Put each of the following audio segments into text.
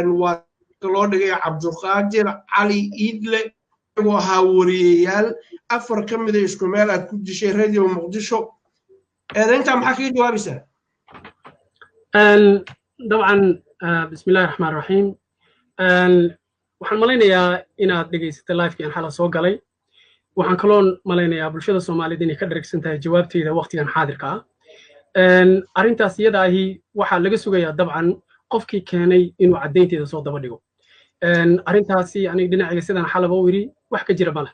loo dhigay cabdulqaadir cali iidle isagoo ahaa wariyayaal 4 ka mid ah isku meel aad ku dishay radio muqdisho eedaynta maxaa kaga jawaabaysaa dabcan bismillaahir rahmaanir rahiim waxaan malaynayaa inaad dhegaysatay live-kii aan xala soo galay waxaan kaloo malaynayaa bulshada Soomaaliyeed inay ka dharagsan tahay jawaabteeda waqtigan xaadirka ah arrintaas iyada ahi waxaa laga sugayaa dabcan qofkii keenay inuu caddeynteeda soo daba dhigo arrintaasi aniga dhinacayga sidaan xalaba u yiri wax ka jira male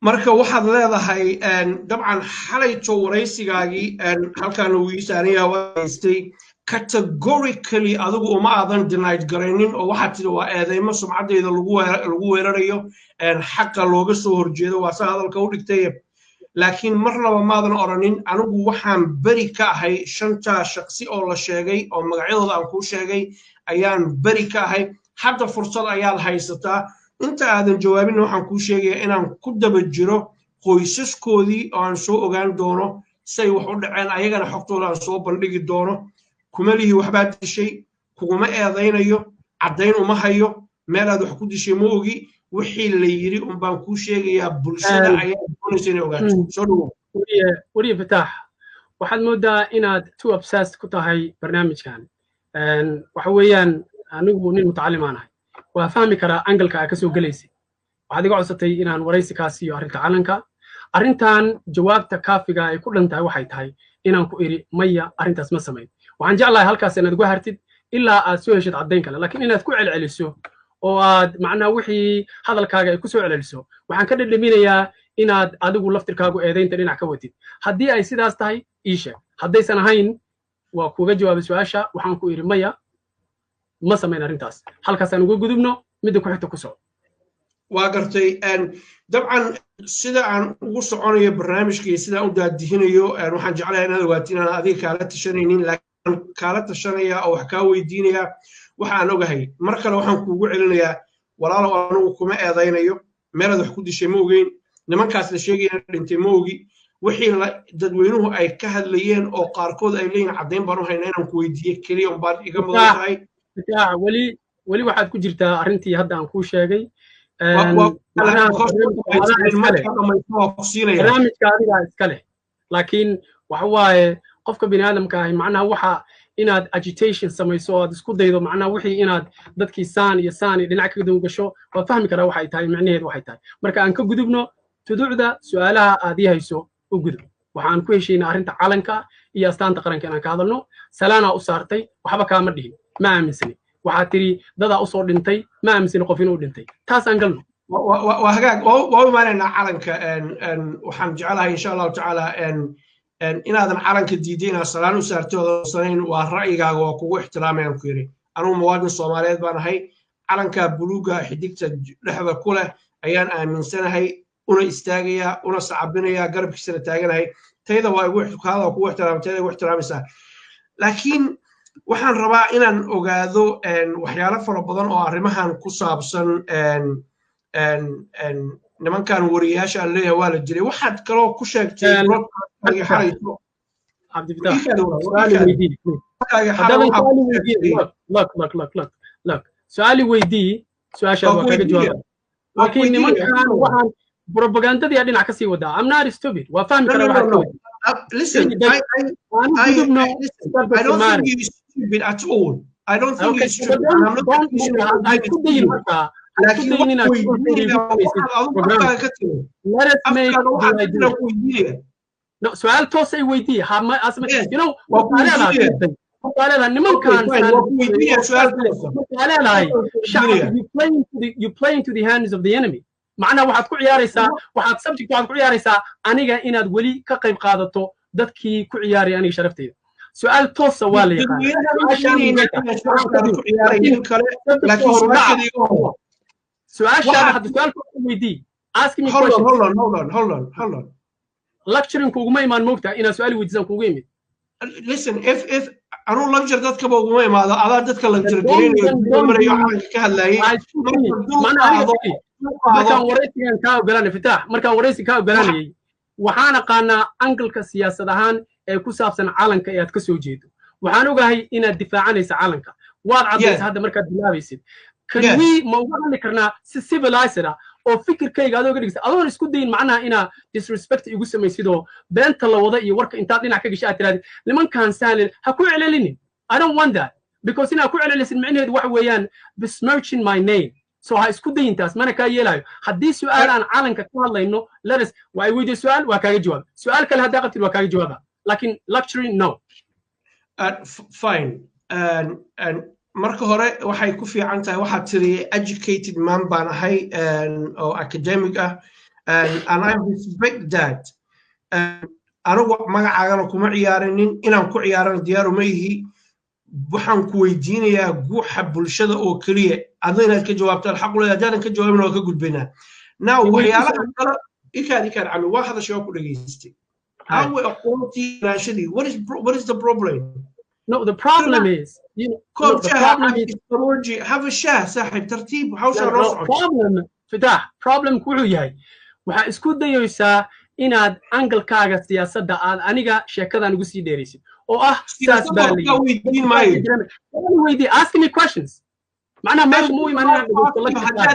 marka waxaad leedahay dabcan xalayto waraysigaagii halkaan uu ii saaraya waystay categorically adigu uma aadan denied garaynin oo waxaad tidhi waa eedeymo sumcadeeda lagu weerarayo xaqa looga soo horjeedo waa saa hadalka u dhigtay laakiin marnaba maadan oranin anigu waxaan beri ka ahay 5 shakhsi oo la sheegay oo magacyadooda aan kuu sheegay ayaan beri ka ahay hadda fursad ayaad haysataa inta aadan jawaabin waxaan kuu sheegayaa inaan ku daba jiro qoysaskoodii oo aan soo ogaan doono say wax u dhaceen ayagana xogtooda aan soo bandhigi doono kuma lihi waxbaad dishay kuguma eedaynayo caddayn uma hayo meel aad wax ku dishay ma ogi wixii la yiri un baan kuu sheegayaa bulshada ayaa doonaysa inay ogaato soo dhawow wariye Fataax waxaad moodaa inaad too obsessed ku tahay barnaamijkan waxa weeyaan anigu nin mutacallim aan ahay waa fahmi karaa angalka aad ka soo galaysay waxaad iga codsatay inaan waraysi kaa siiyo arrinta calanka arrintan jawaabta kaafiga ay ku dhan tahay waxay tahay inaan ku iri maya arrintaas ma samayn waxaan jeclahay halkaas inaad uga hartid ilaa aad soo heshid caddayn kale laakiin inaad ku celceliso oo aad macnaa wixii hadalkaaga ay ku soo celceliso waxaan ka dhadhaminayaa inaad adigu laftirkaagu eedaynta dhinac ka watid haddii ay sidaas tahay ii sheeg haddaysan ahayn waa kuuga jawaabay su'aasha waxaan ku iri maya ma samayn arrintaas halkaasaan uga gudubno midda ku xigta ku soco waa gartay dabcan sida aan ugu soconayo barnaamijkii sida u daadihinayo waxaan jeclahay inaad ogaato inaan adiga kaala tashanaynin laakiin kaala tashanaya oo wax kaa weydiinaya waxa aan ogahay mar kale waxaan kuugu celinayaa walaalow anigu kuma eedaynayo meelaad wax ku dishay ma ogeyn nimankaas la sheegaya dhintay ma ogi wixii dadweynuhu ay ka hadlayeen oo qaarkood ay leeyihiin caddayn baan u haynaa inaan ku weydiiye keliya un baad iga mudan tahay weli waxaad ku jirtaa arrintii hadda aan kuu sheegay barnaamijka adigaa iska leh laakiin waxa waaye qofka bini aadamka ahi macnaha waxa inaad agitation samayso oo aad isku daydo macnaha wixii inaad dadkii saan iyo dhinac kaga daba gasho waa fahmi karaa waxay tahay macnaheedu waxay tahay marka aan ka gudubno tuduucda su'aalaha aad ii hayso u gudub waxaan ku heshiinaa arrinta calanka iyo astaanta qaranka inaan ka hadalno salaanaa u saartay waxba kaama dhihin ma aaminsani waxaad tiri dadaa usoo dhintay ma aaminsani qof inuu dhintay taas aan galno waa hagaag waa u imaanaynaa calanka waxaan jecelahay insha allahu tacaala inaadan calanka diiday inaad salaan u saartay oodan sanayn waa ra'yigaaga waa kugu ixtiraamayaan ku yiri anugu muwaadin Soomaaliyeed baan ahay calanka buluuga xidigta dhexda ku leh ayaan aaminsanahay una istaagaya una sacabinaya garabkiisana taaganahay tayda waa kugu ixtiraamtayda igu ixtiraamaysaa laakiin waxaan rabaa inaan ogaado waxyaalo fara badan oo arrimahan ku saabsan nimankan wariyaasha aan leeyahay waa la jiray waxaad kaloo ku sheegtay su'aali weydii su'aashaad waa kaga jawaaba laakiin nimankan waxaan propagandadii dhinac ka sii wadaa I'm not stupid waa fahmi karaa waxaad ka wadaa listen I don't think you're stupid at all I don't think you're stupid No, سؤال توصي ويدي ما أسمع you know you playing to the hands of the enemy معنا waxaad ku ciyaaraysaa waxaad subject waxaad ku ciyaaraysaa aniga inaad wali ka qayb qaadato dadkii ku ciyaaraya aniga sharafteyda su'aal toos waa la yaqaan سؤال شرح سؤال ويدي ask me question hold on lecturing كوجما إيمان موقتها إنا سؤال ويدزان كوجيمي listen if أنا lecture ذات كبا كوجما ما هذا ذات كlecture جرين مريو عن كهلاي مركان وريسي كاو بلاني فتاح مركان وريسي كاو بلاني وحنا قانا أنقل كسياسة دهان كوسافسن عالن كيات كسوجيدو waxaan ogahay inaad difaacanaysa calanka waad cadaysa hadda markaad bilaabaysid can we ma uga hadli karnaa si civilized ah oo fikirkayga adoo ga dhigsa adoon isku dayin macnaha inaa disrespect igu samaysid oo beenta la wada iyo warka intaad dhinac ka gashay aad tirahdid nimankaan saalin ha ku celcelinin I don't want that because inaa ku celcelisid micnaheedu waxa weeyaan besmirching my name so ha isku dayintaas mana kaa yeelayo haddii su'aal aan calanka ka hadlayno letas waa ay weydiye su'aal waa kaaga jawaaba su'aal kale haddaa qabtid waa kaaga jawaaba laakiin lecturing no fine marka hore waxay ku fiican tahay waxaad tiri educated man baan ahay oo academic ah and I respect that anigu magacaagana kuma ciyaarinin inaan ku ciyaarana diyaaru ma yihi waxaan ku weydiinayaa guuxa bulshada oo keliya adna inaad ka jawaabto alxaq u leedahay haddaanan ka jawaabin waa ka gudbaynaa now waxyaalaha kale ikaad cami waa hadashay waa ku dhegaystay awe aqoontii raashadii what is the problem No, the problem is, you know, the problem is have a share صاحب ترتيب حوش problem كله yahay waxa isku dayaysaa inaad angalkaaga siyaasadda aad aniga sheekadan ugu sii dheeraysid oo ah saas baa leeyahay ask me questions macna meesha muu imanaa